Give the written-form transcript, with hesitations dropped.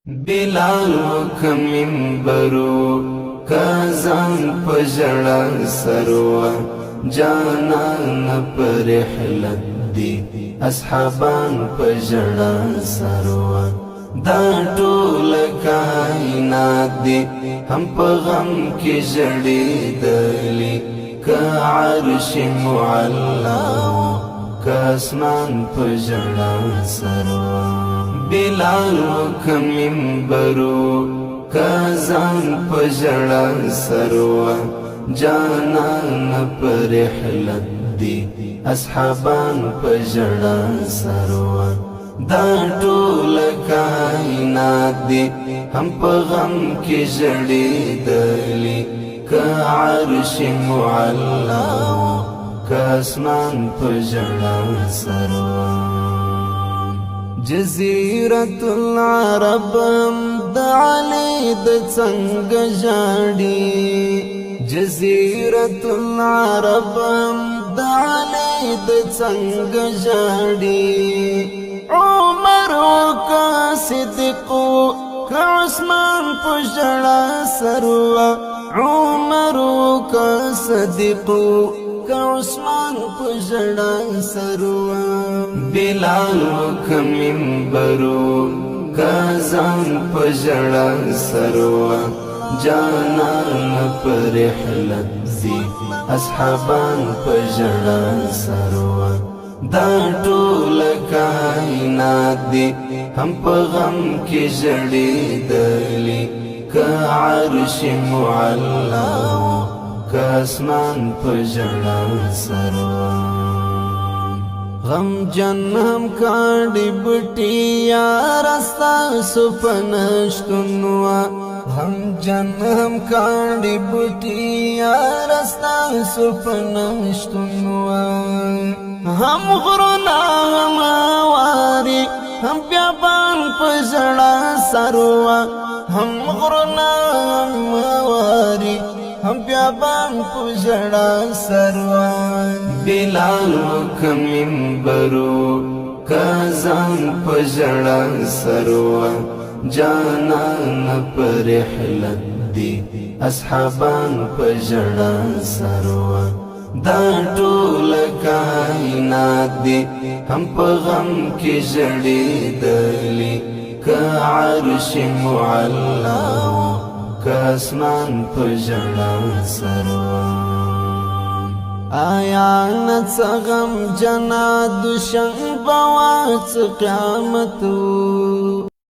بلال وکمنبرو کازان پجڑا سروا جانان پر رحلت دی اصحابان پجڑا سروا دا ټول کائنات دی هم په غم کې جړې دلی کا عرش معلا کا اسمان پجڑا سروا بلال وکمنبرو کازان پجڑا سروا جانان پر رحلت دی اصحابان پجڑا سروا دا ټول کائنات دی هم په غم کې جړې دلی کا عرش معلا کا اسمان پجڑا سروا جزیرت العرب د علی د څنګه جاړي جزیرت العرب د علی د څنګه جاړي عمر کا صدیق کا عثمان پجڑا سروا عمر کا صدیق کا عثمان پجڑا سروا بلال وکمنبرو کازان پجڑا سروا جانان پر رحلت دی اصحابان پجڑا سروا دا ټول کائنات دی هم په غم کې جړې دلی کا عرش معلا کا اسمان پجڑا سروا غم جنم کاڑی بٹی یارستا سپنشتنوا غم جنم کاڑی بٹی یارستا سپنشتنوا ہم غرنا ہم واری ہم بیابان پجڑا سروا ہم غرنا ہم واری هم بیابان پجڑا سروا بلال وکمنبرو کازان پجڑا سروا جانان پر رحلت دی اصحابان پجڑا سروا دا ټول کائنات دی هم په غم کې جړې دلی کا عرش معلا کا اسمان پجڑا سروا آیا نڅغم جنا دشن بواڅ قیامتو